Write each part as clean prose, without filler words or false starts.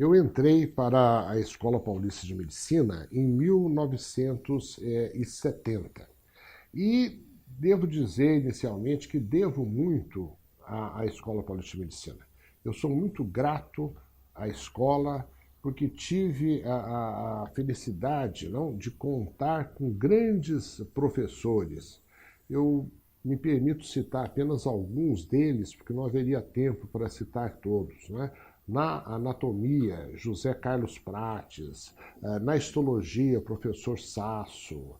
Eu entrei para a Escola Paulista de Medicina em 1970 e devo dizer inicialmente que devo muito à Escola Paulista de Medicina. Eu sou muito grato à escola porque tive a felicidade não, de contar com grandes professores. Eu me permito citar apenas alguns deles, porque não haveria tempo para citar todos, né? Na anatomia, José Carlos Prates; na histologia, professor Sasso;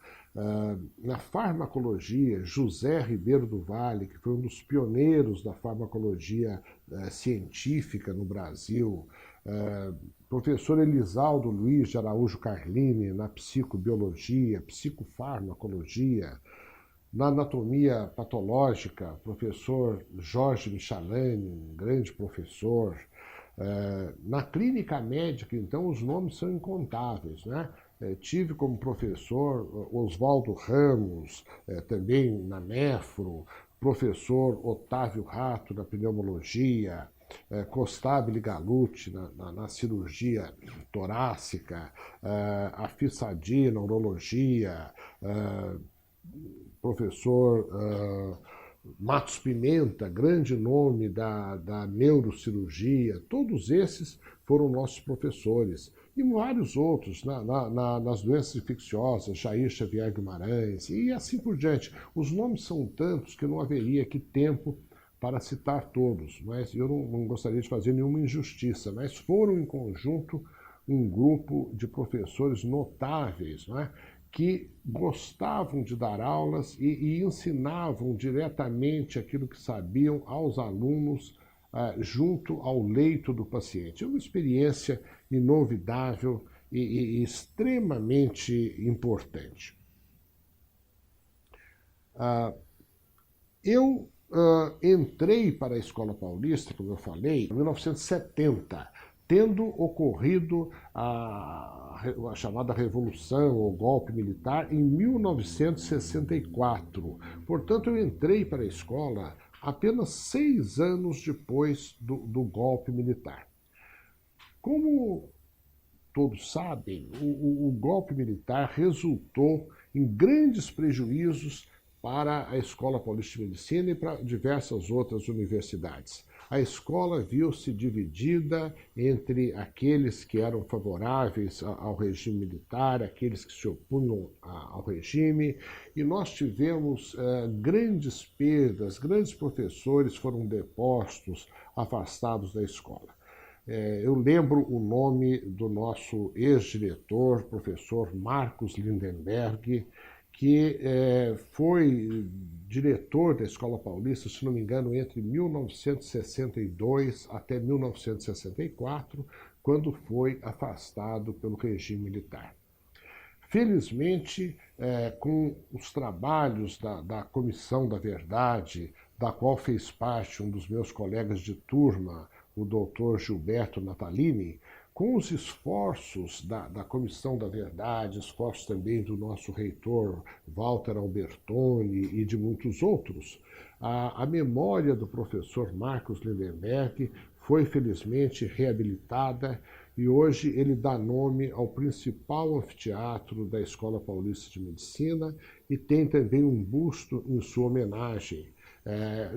na farmacologia, José Ribeiro do Vale, que foi um dos pioneiros da farmacologia científica no Brasil; professor Elisaldo Luiz de Araújo Carlini, na psicobiologia, psicofarmacologia; na anatomia patológica, professor Jorge Michalani, um grande professor. Na clínica médica, então, os nomes são incontáveis, né? Tive como professor Oswaldo Ramos, também na Nefro; professor Otávio Rato, na pneumologia; Costabile Galuti, na cirurgia torácica; Afif Sadi, na urologia; professor Matos Pimenta, grande nome da neurocirurgia. Todos esses foram nossos professores. E vários outros, nas doenças infecciosas, Jair Xavier Guimarães, e assim por diante. Os nomes são tantos que não haveria aqui tempo para citar todos, mas eu não gostaria de fazer nenhuma injustiça, mas foram em conjunto um grupo de professores notáveis, não é? Que gostavam de dar aulas e ensinavam diretamente aquilo que sabiam aos alunos junto ao leito do paciente. É uma experiência inovidável e extremamente importante. Eu entrei para a Escola Paulista, como eu falei, em 1970, tendo ocorrido a chamada Revolução ou Golpe Militar em 1964. Portanto, eu entrei para a escola apenas 6 anos depois do golpe militar. Como todos sabem, o golpe militar resultou em grandes prejuízos para a Escola Paulista de Medicina e para diversas outras universidades. A escola viu-se dividida entre aqueles que eram favoráveis ao regime militar, aqueles que se opunham ao regime, e nós tivemos grandes perdas, grandes professores foram depostos, afastados da escola. Eu lembro o nome do nosso ex-diretor, professor Marcos Lindenberg, que foi diretor da Escola Paulista, se não me engano, entre 1962 até 1964, quando foi afastado pelo regime militar. Felizmente, com os trabalhos da Comissão da Verdade, da qual fez parte um dos meus colegas de turma, o doutor Gilberto Natalini, com os esforços da Comissão da Verdade, esforços também do nosso reitor Walter Albertoni e de muitos outros, a memória do professor Marcos Lindenberg foi felizmente reabilitada e hoje ele dá nome ao principal anfiteatro da Escola Paulista de Medicina e tem também um busto em sua homenagem.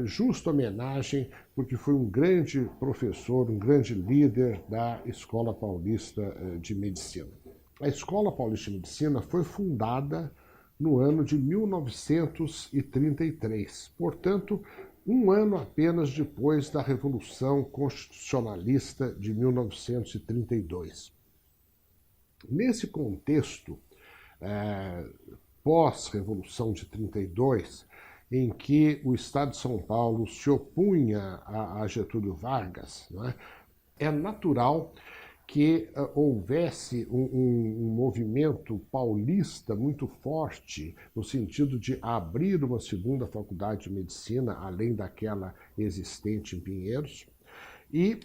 Justa homenagem, porque foi um grande professor, um grande líder da Escola Paulista de Medicina. A Escola Paulista de Medicina foi fundada no ano de 1933, portanto, um ano apenas depois da Revolução Constitucionalista de 1932. Nesse contexto, pós-Revolução de 32, em que o Estado de São Paulo se opunha a Getúlio Vargas, não é? É natural que houvesse um movimento paulista muito forte no sentido de abrir uma segunda faculdade de medicina, além daquela existente em Pinheiros, e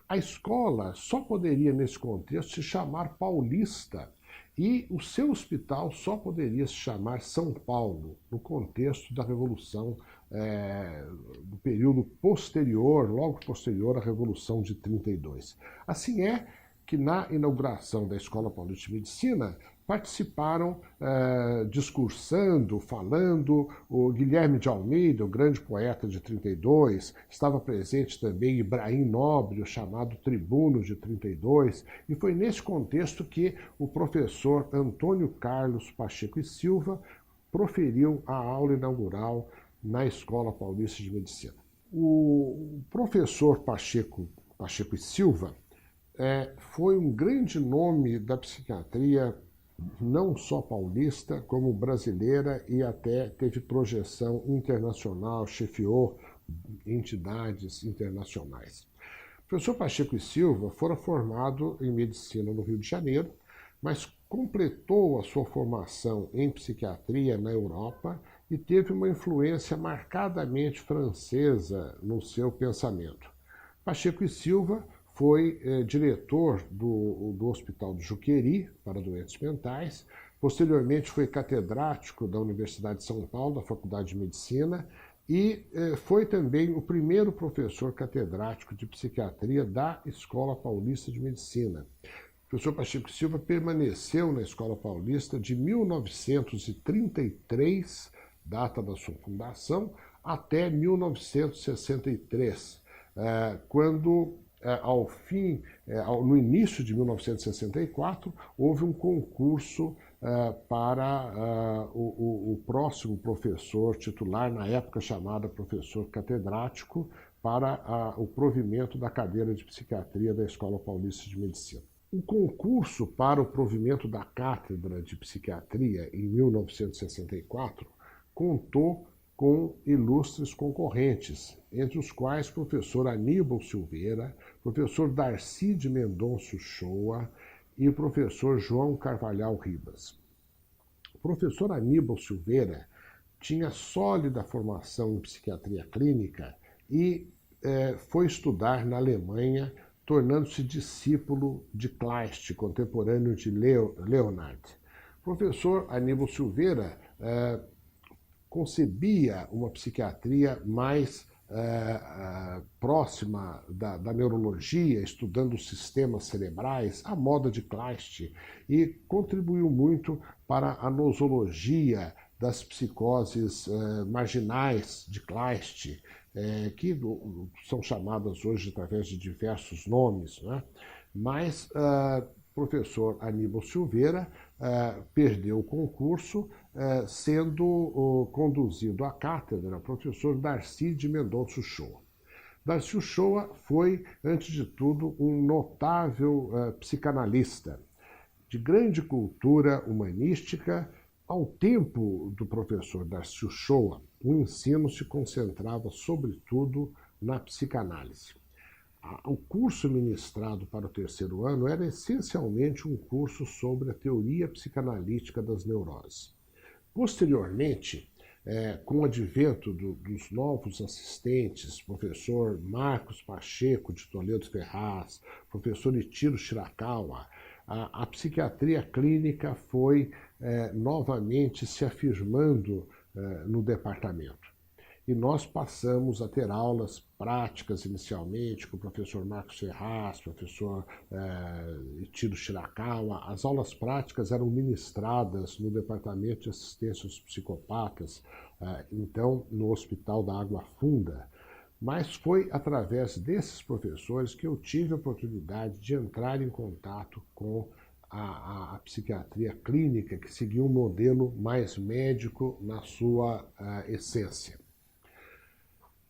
a escola só poderia, nesse contexto, se chamar paulista, e o seu hospital só poderia se chamar São Paulo, no contexto da Revolução, do período posterior, logo posterior à Revolução de 32. Assim é que na inauguração da Escola Paulista de Medicina participaram discursando, falando, o Guilherme de Almeida, o grande poeta de 32, estava presente também Ibrahim Nobre, o chamado Tribuno de 32, e foi nesse contexto que o professor Antônio Carlos Pacheco e Silva proferiu a aula inaugural na Escola Paulista de Medicina. O professor Pacheco e Silva foi um grande nome da psiquiatria, não só paulista, como brasileira, e até teve projeção internacional, chefiou entidades internacionais. O professor Pacheco e Silva fora formado em medicina no Rio de Janeiro, mas completou a sua formação em psiquiatria na Europa e teve uma influência marcadamente francesa no seu pensamento. Pacheco e Silva foi diretor do Hospital do Juqueri para doentes mentais, posteriormente foi catedrático da Universidade de São Paulo, da Faculdade de Medicina, e foi também o primeiro professor catedrático de psiquiatria da Escola Paulista de Medicina. O professor Pacheco Silva permaneceu na Escola Paulista de 1933, data da sua fundação, até 1963, quando no início de 1964, houve um concurso para o próximo professor titular, na época chamado professor catedrático, para o provimento da cadeira de psiquiatria da Escola Paulista de Medicina. O concurso para o provimento da cátedra de psiquiatria em 1964 contou com ilustres concorrentes, entre os quais o professor Aníbal Silveira, professor Darcy de Mendonça Uchoa e o professor João Carvalhal Ribas. O professor Aníbal Silveira tinha sólida formação em psiquiatria clínica e foi estudar na Alemanha, tornando-se discípulo de Kleist, contemporâneo de Leonard. O professor Aníbal Silveira concebia uma psiquiatria mais próxima da neurologia, estudando os sistemas cerebrais, à moda de Kleist, e contribuiu muito para a nosologia das psicoses marginais de Kleist, que são chamadas hoje através de diversos nomes, né? Mas o professor Aníbal Silveira perdeu o concurso, sendo conduzido à cátedra o professor Darcy de Mendonça Uchoa. Darcy Uchoa foi, antes de tudo, um notável psicanalista, de grande cultura humanística. Ao tempo do professor Darcy Uchoa, o ensino se concentrava, sobretudo, na psicanálise. O curso ministrado para o terceiro ano era essencialmente um curso sobre a teoria psicanalítica das neuroses. Posteriormente, com o advento dos novos assistentes, professor Marcos Pacheco de Toledo Ferraz, professor Itiro Shirakawa, a psiquiatria clínica foi novamente se afirmando no departamento. E nós passamos a ter aulas práticas inicialmente com o professor Marcos Ferraz, professor Itiro Shirakawa. As aulas práticas eram ministradas no Departamento de Assistência aos Psicopatas, então no Hospital da Água Funda. Mas foi através desses professores que eu tive a oportunidade de entrar em contato com a psiquiatria clínica, que seguia um modelo mais médico na sua essência.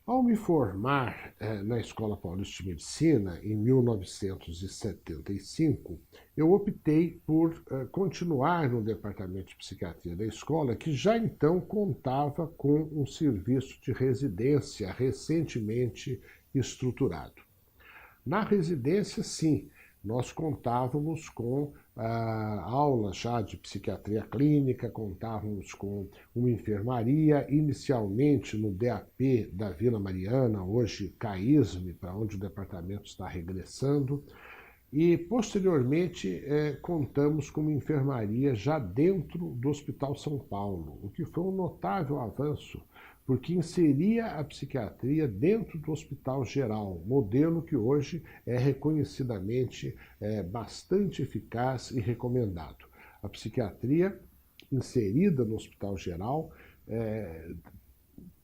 Ao me formar na Escola Paulista de Medicina, em 1975, eu optei por continuar no Departamento de Psiquiatria da escola, que já então contava com um serviço de residência recentemente estruturado. Na residência, sim, nós contávamos com aulas já de psiquiatria clínica, contávamos com uma enfermaria, inicialmente no DAP da Vila Mariana, hoje CAISM, para onde o departamento está regressando, e posteriormente contamos com uma enfermaria já dentro do Hospital São Paulo, o que foi um notável avanço, porque inseria a psiquiatria dentro do Hospital Geral, modelo que hoje é reconhecidamente bastante eficaz e recomendado. A psiquiatria inserida no Hospital Geral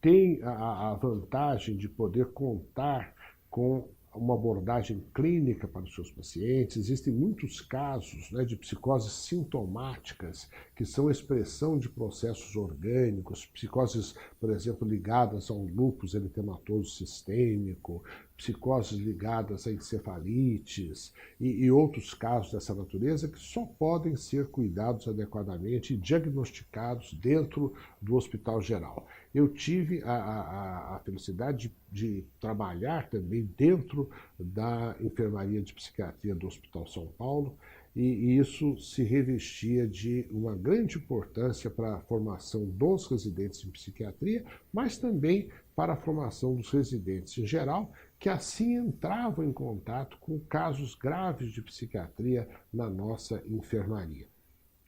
tem a vantagem de poder contar com uma abordagem clínica para os seus pacientes. Existem muitos casos, né, de psicoses sintomáticas, que são expressão de processos orgânicos, psicoses, por exemplo, ligadas a um lúpus eritematoso sistêmico, psicoses ligadas a encefalites e outros casos dessa natureza que só podem ser cuidados adequadamente e diagnosticados dentro do Hospital Geral. Eu tive a felicidade de trabalhar também dentro da enfermaria de psiquiatria do Hospital São Paulo, e isso se revestia de uma grande importância para a formação dos residentes em psiquiatria, mas também para a formação dos residentes em geral, que assim entravam em contato com casos graves de psiquiatria na nossa enfermaria.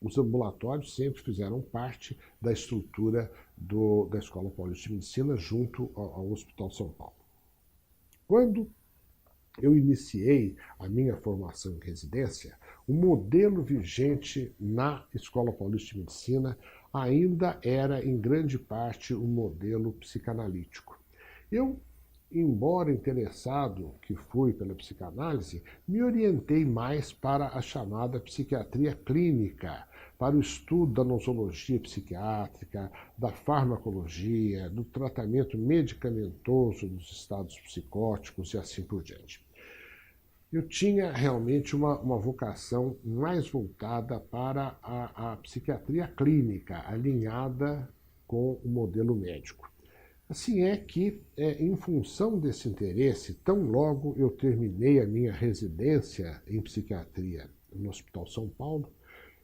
Os ambulatórios sempre fizeram parte da estrutura da Escola Paulista de Medicina junto ao Hospital São Paulo. Quando eu iniciei a minha formação em residência, o modelo vigente na Escola Paulista de Medicina ainda era, em grande parte, um modelo psicanalítico. Eu, embora interessado que fui pela psicanálise, me orientei mais para a chamada psiquiatria clínica, para o estudo da nosologia psiquiátrica, da farmacologia, do tratamento medicamentoso dos estados psicóticos e assim por diante. Eu tinha realmente uma vocação mais voltada para a psiquiatria clínica, alinhada com o modelo médico. Assim é que, em função desse interesse, tão logo eu terminei a minha residência em psiquiatria no Hospital São Paulo,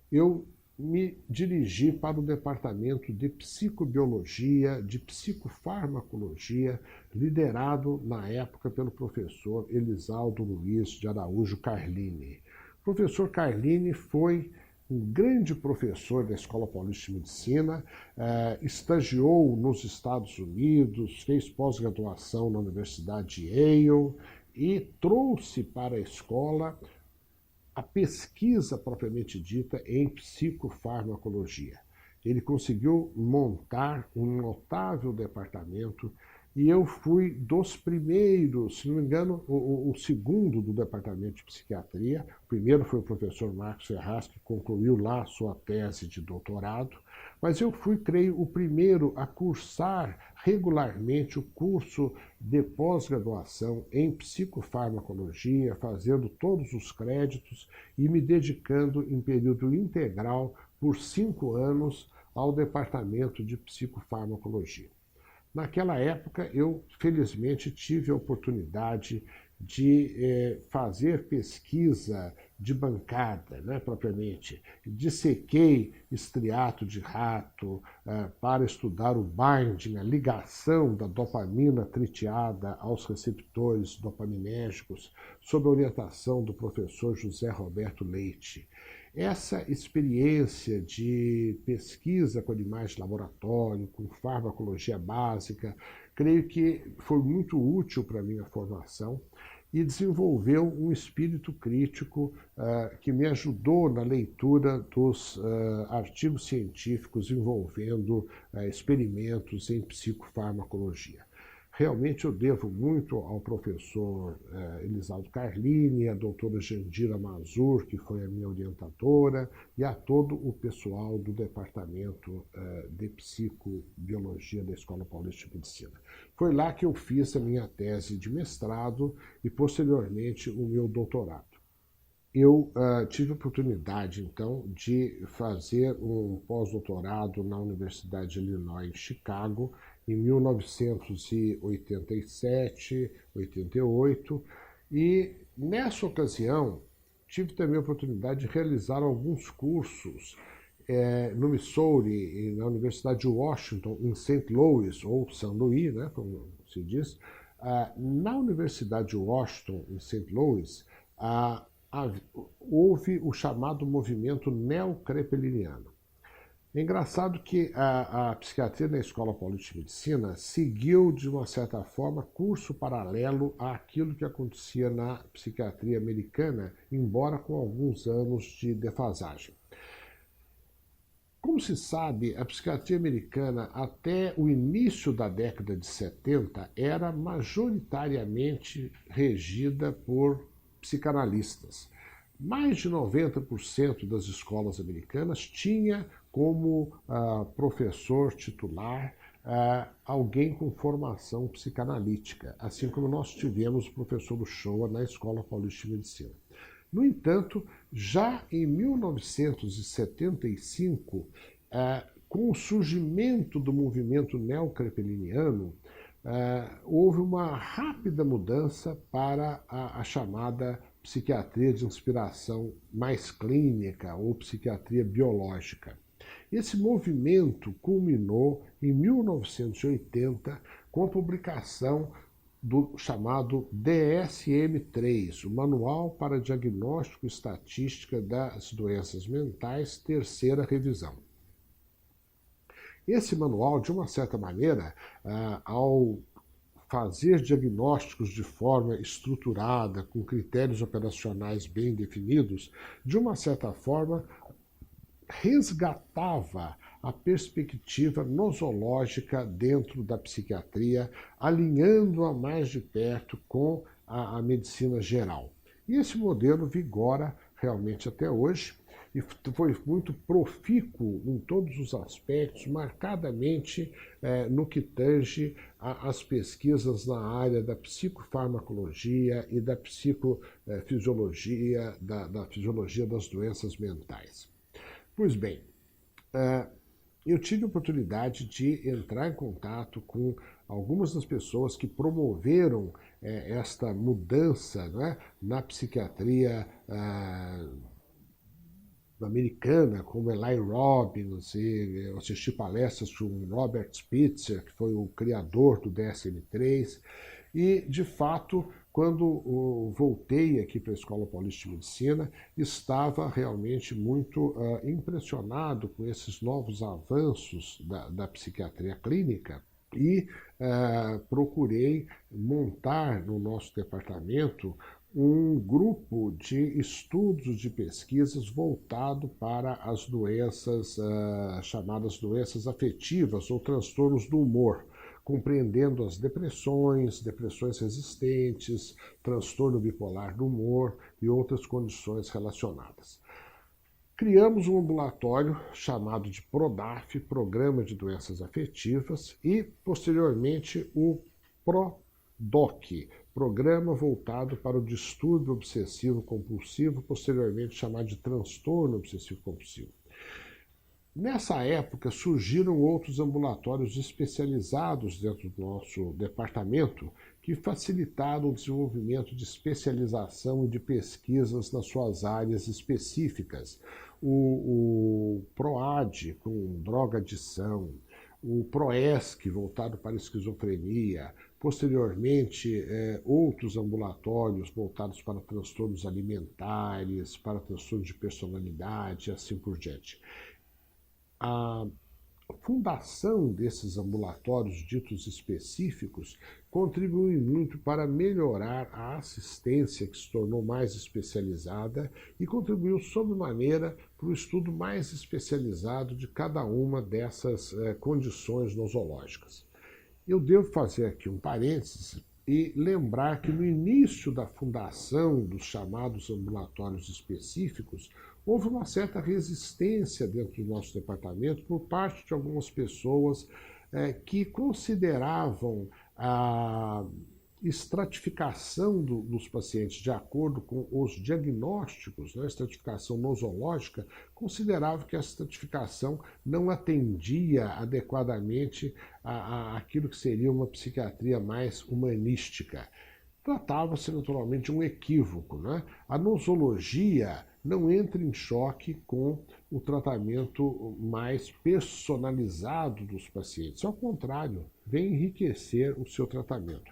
eu me dirigi para o departamento de psicobiologia, de psicofarmacologia, liderado na época pelo professor Elisaldo Luiz de Araújo Carlini. O professor Carlini foi um grande professor da Escola Paulista de Medicina, estagiou nos Estados Unidos, fez pós-graduação na Universidade de Yale e trouxe para a escola a pesquisa propriamente dita em psicofarmacologia. Ele conseguiu montar um notável departamento e eu fui dos primeiros, se não me engano, o segundo do departamento de psiquiatria. O primeiro foi o professor Marcos Ferraz, que concluiu lá a sua tese de doutorado, mas eu fui, creio, o primeiro a cursar regularmente o curso de pós-graduação em psicofarmacologia, fazendo todos os créditos e me dedicando em período integral por 5 anos ao departamento de psicofarmacologia. Naquela época, eu, felizmente, tive a oportunidade de fazer pesquisa de bancada, né, propriamente. Dissequei estriato de rato para estudar o binding, a ligação da dopamina tritiada aos receptores dopaminérgicos, sob a orientação do professor José Roberto Leite. Essa experiência de pesquisa com animais de laboratório, com farmacologia básica, creio que foi muito útil para a minha formação e desenvolveu um espírito crítico que me ajudou na leitura dos artigos científicos envolvendo experimentos em psicofarmacologia. Realmente eu devo muito ao professor Elisaldo Carlini, à doutora Jandira Mazur, que foi a minha orientadora, e a todo o pessoal do Departamento de Psicobiologia da Escola Paulista de Medicina. Foi lá que eu fiz a minha tese de mestrado e, posteriormente, o meu doutorado. Eu tive a oportunidade, então, de fazer um pós-doutorado na Universidade de Illinois, em Chicago, em 1987, 88, e nessa ocasião tive também a oportunidade de realizar alguns cursos no Missouri, na Universidade de Washington, em St. Louis, ou São Luís, né, como se diz. Na Universidade de Washington, em St. Louis, houve o chamado movimento neocrepeliniano. É engraçado que a psiquiatria na Escola Paulista de Medicina seguiu, de uma certa forma, curso paralelo àquilo que acontecia na psiquiatria americana, embora com alguns anos de defasagem. Como se sabe, a psiquiatria americana, até o início da década de 70, era majoritariamente regida por psicanalistas. Mais de 90% das escolas americanas tinha como professor titular alguém com formação psicanalítica, assim como nós tivemos o professor Uchoa na Escola Paulista de Medicina. No entanto, já em 1975, com o surgimento do movimento neocrepeliniano, houve uma rápida mudança para a chamada psiquiatria de inspiração mais clínica ou psiquiatria biológica. Esse movimento culminou em 1980 com a publicação do chamado DSM-3, o Manual para Diagnóstico e Estatística das Doenças Mentais, terceira revisão. Esse manual, de uma certa maneira, ao fazer diagnósticos de forma estruturada, com critérios operacionais bem definidos, de uma certa forma, resgatava a perspectiva nosológica dentro da psiquiatria, alinhando-a mais de perto com a medicina geral. E esse modelo vigora realmente até hoje e foi muito profícuo em todos os aspectos, marcadamente no que tange às pesquisas na área da psicofarmacologia e da psicofisiologia, da fisiologia das doenças mentais. Pois bem, eu tive a oportunidade de entrar em contato com algumas das pessoas que promoveram esta mudança, né, na psiquiatria americana, como Eli Robbins, e eu assisti palestras com Robert Spitzer, que foi o criador do DSM-3, e, de fato, quando voltei aqui para a Escola Paulista de Medicina, estava realmente muito impressionado com esses novos avanços da psiquiatria clínica e procurei montar no nosso departamento um grupo de estudos de pesquisas voltado para as doenças chamadas doenças afetivas ou transtornos do humor, compreendendo as depressões resistentes, transtorno bipolar do humor e outras condições relacionadas. Criamos um ambulatório chamado de PRODAF, Programa de Doenças Afetivas, e, posteriormente, o PRODOC, Programa voltado para o distúrbio obsessivo-compulsivo, posteriormente chamado de transtorno obsessivo-compulsivo. Nessa época, surgiram outros ambulatórios especializados dentro do nosso departamento que facilitaram o desenvolvimento de especialização e de pesquisas nas suas áreas específicas. O PROAD, com droga-adição, o PROESC, voltado para a esquizofrenia, posteriormente outros ambulatórios voltados para transtornos alimentares, para transtornos de personalidade e assim por diante. A fundação desses ambulatórios ditos específicos contribui muito para melhorar a assistência, que se tornou mais especializada, e contribuiu sobremaneira para o estudo mais especializado de cada uma dessas condições nosológicas. Eu devo fazer aqui um parênteses e lembrar que no início da fundação dos chamados ambulatórios específicos, houve uma certa resistência dentro do nosso departamento por parte de algumas pessoas que consideravam a estratificação dos pacientes de acordo com os diagnósticos, né, a estratificação nosológica, considerava que essa estratificação não atendia adequadamente àquilo que seria uma psiquiatria mais humanística. Tratava-se naturalmente de um equívoco, né? A nosologia não entra em choque com o tratamento mais personalizado dos pacientes. Ao contrário, vem enriquecer o seu tratamento.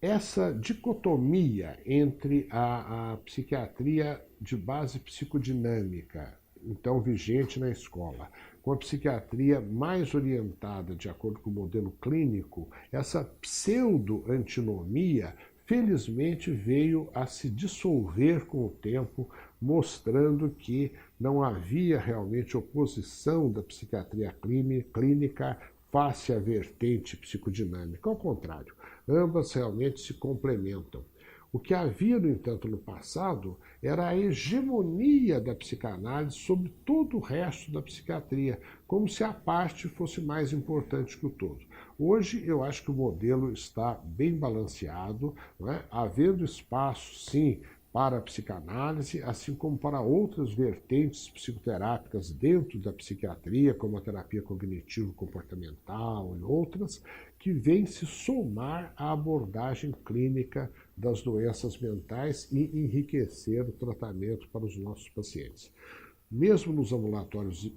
Essa dicotomia entre a psiquiatria de base psicodinâmica então vigente na escola, com a psiquiatria mais orientada de acordo com o modelo clínico, essa pseudo-antinomia felizmente veio a se dissolver com o tempo, mostrando que não havia realmente oposição da psiquiatria clínica face à vertente psicodinâmica. Ao contrário, ambas realmente se complementam. O que havia, no entanto, no passado era a hegemonia da psicanálise sobre todo o resto da psiquiatria, como se a parte fosse mais importante que o todo. Hoje, eu acho que o modelo está bem balanceado, não é? Havendo espaço, sim, para a psicanálise, assim como para outras vertentes psicoterápicas dentro da psiquiatria, como a terapia cognitivo-comportamental e outras, que vêm se somar à abordagem clínica das doenças mentais e enriquecer o tratamento para os nossos pacientes. Mesmo nos ambulatórios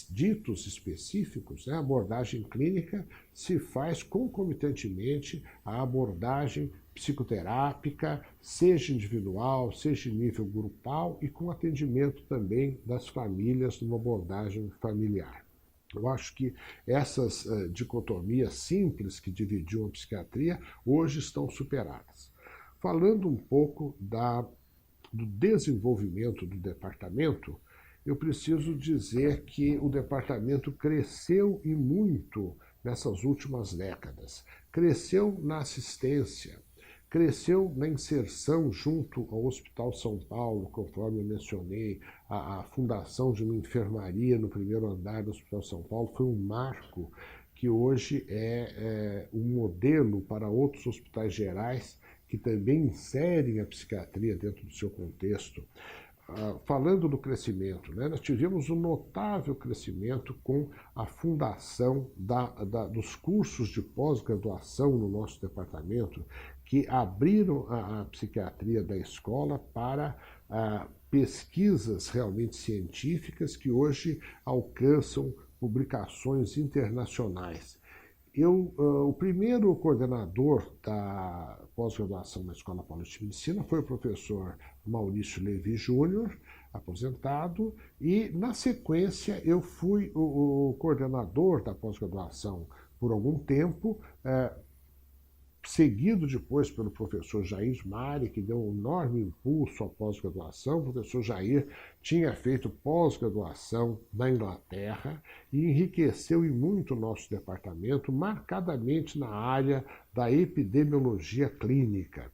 ditos específicos, a abordagem clínica se faz concomitantemente à abordagem psicoterápica, seja individual, seja em nível grupal e com atendimento também das famílias numa abordagem familiar. Eu acho que essas dicotomias simples que dividiam a psiquiatria hoje estão superadas. Falando um pouco do desenvolvimento do departamento, eu preciso dizer que o departamento cresceu e muito nessas últimas décadas. Cresceu na assistência, cresceu na inserção junto ao Hospital São Paulo, conforme eu mencionei, a fundação de uma enfermaria no primeiro andar do Hospital São Paulo foi um marco que hoje é um modelo para outros hospitais gerais que também inserem a psiquiatria dentro do seu contexto. Falando do crescimento, nós tivemos um notável crescimento com a fundação dos cursos de pós-graduação no nosso departamento, que abriram a psiquiatria da escola para pesquisas realmente científicas que hoje alcançam publicações internacionais. O primeiro coordenador da pós-graduação na Escola Paulista de Medicina foi o professor Maurício Levi Júnior, aposentado, e na sequência eu fui o coordenador da pós-graduação por algum tempo, seguido depois pelo professor Jair Mari, que deu um enorme impulso à pós-graduação. O professor Jair tinha feito pós-graduação na Inglaterra e enriqueceu em muito o nosso departamento, marcadamente na área da epidemiologia clínica.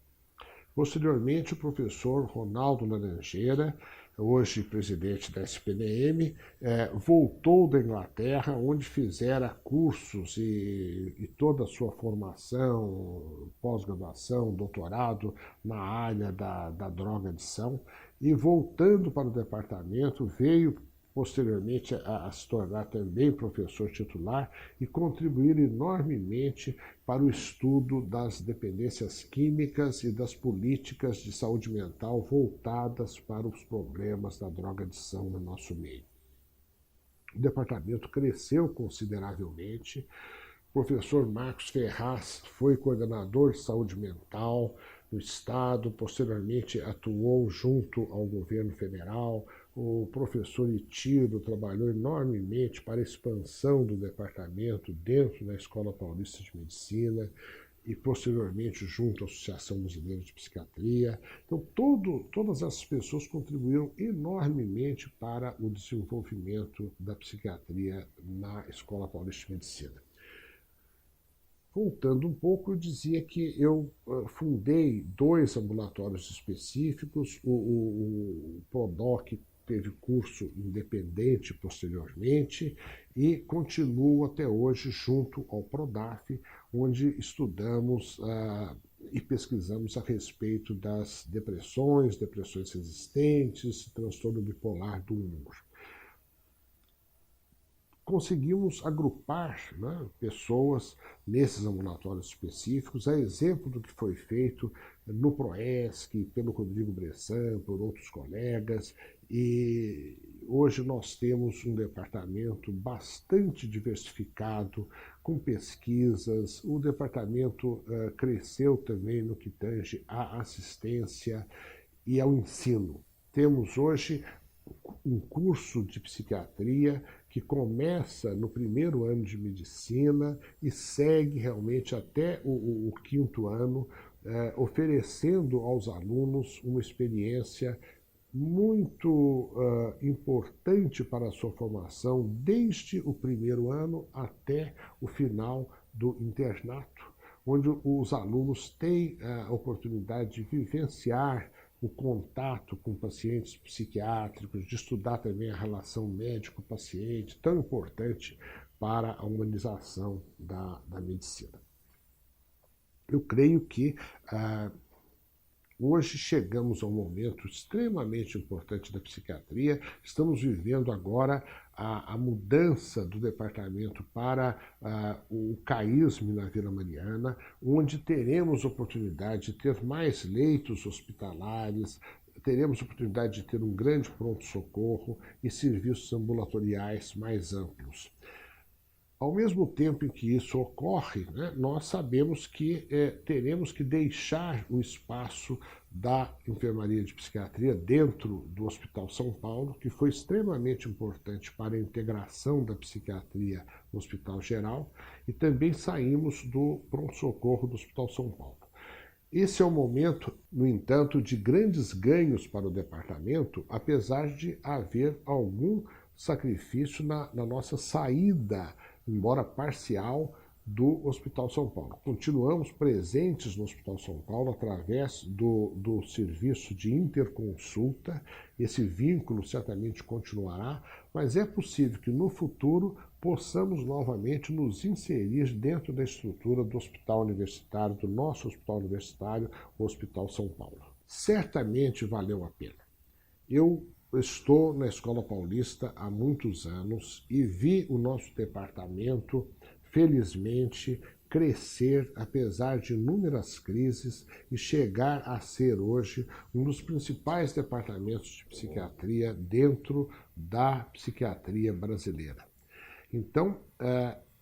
Posteriormente, o professor Ronaldo Laranjeira, hoje presidente da SPNM, voltou da Inglaterra, onde fizera cursos e toda a sua formação, pós-graduação, doutorado na área da drogadição, e voltando para o departamento, veio posteriormente a se tornar também professor titular e contribuir enormemente para o estudo das dependências químicas e das políticas de saúde mental voltadas para os problemas da drogadição no nosso meio. O departamento cresceu consideravelmente. O professor Marcos Ferraz foi coordenador de saúde mental no Estado, posteriormente atuou junto ao governo federal. O professor Itiro trabalhou enormemente para a expansão do departamento dentro da Escola Paulista de Medicina e, posteriormente, junto à Associação Brasileira de Psiquiatria. Então, todas essas pessoas contribuíram enormemente para o desenvolvimento da psiquiatria na Escola Paulista de Medicina. Voltando um pouco, eu dizia que eu fundei 2 ambulatórios específicos, o PRODOC teve curso independente posteriormente e continuo até hoje junto ao PRODAF, onde estudamos e pesquisamos a respeito das depressões resistentes, transtorno bipolar do humor. Conseguimos agrupar pessoas nesses ambulatórios específicos, a exemplo do que foi feito no PROESC, pelo Rodrigo Bressan, por outros colegas, e hoje nós temos um departamento bastante diversificado, com pesquisas. O departamento cresceu também no que tange à assistência e ao ensino. Temos hoje um curso de psiquiatria que começa no primeiro ano de medicina e segue realmente até o quinto ano, oferecendo aos alunos uma experiência muito importante para a sua formação, desde o primeiro ano até o final do internato, onde os alunos têm a oportunidade de vivenciar o contato com pacientes psiquiátricos, de estudar também a relação médico-paciente, tão importante para a humanização da medicina. Eu creio que hoje chegamos a um momento extremamente importante da psiquiatria. Estamos vivendo agora a mudança do departamento para o CAISM na Vila Mariana, onde teremos oportunidade de ter mais leitos hospitalares, teremos oportunidade de ter um grande pronto-socorro e serviços ambulatoriais mais amplos. Ao mesmo tempo em que isso ocorre, né, nós sabemos que teremos que deixar o espaço da enfermaria de psiquiatria dentro do Hospital São Paulo, que foi extremamente importante para a integração da psiquiatria no Hospital Geral, e também saímos do pronto-socorro do Hospital São Paulo. Esse é um momento, no entanto, de grandes ganhos para o departamento, apesar de haver algum sacrifício na nossa saída, embora parcial, do Hospital São Paulo. Continuamos presentes no Hospital São Paulo através do serviço de interconsulta. Esse vínculo certamente continuará, mas é possível que no futuro possamos novamente nos inserir dentro da estrutura do hospital universitário, do nosso hospital universitário, o Hospital São Paulo. Certamente valeu a pena. Eu estou na Escola Paulista há muitos anos e vi o nosso departamento, felizmente, crescer apesar de inúmeras crises e chegar a ser hoje um dos principais departamentos de psiquiatria dentro da psiquiatria brasileira. Então,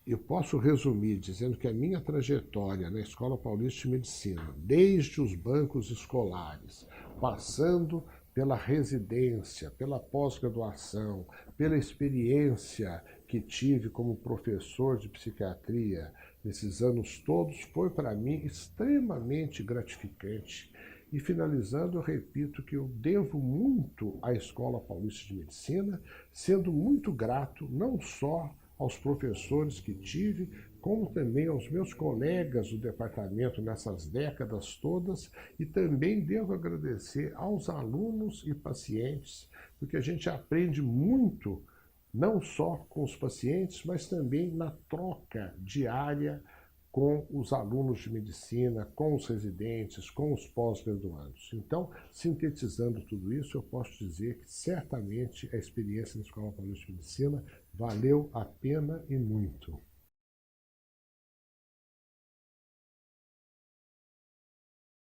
eu posso resumir dizendo que a minha trajetória na Escola Paulista de Medicina, desde os bancos escolares, passando pela residência, pela pós-graduação, pela experiência que tive como professor de psiquiatria nesses anos todos, foi para mim extremamente gratificante. E finalizando, eu repito que eu devo muito à Escola Paulista de Medicina, sendo muito grato não só aos professores que tive, como também aos meus colegas do departamento nessas décadas todas, e também devo agradecer aos alunos e pacientes, porque a gente aprende muito, não só com os pacientes, mas também na troca diária com os alunos de medicina, com os residentes, com os pós-graduandos. Então, sintetizando tudo isso, eu posso dizer que certamente a experiência na Escola Paulista de Medicina valeu a pena e muito.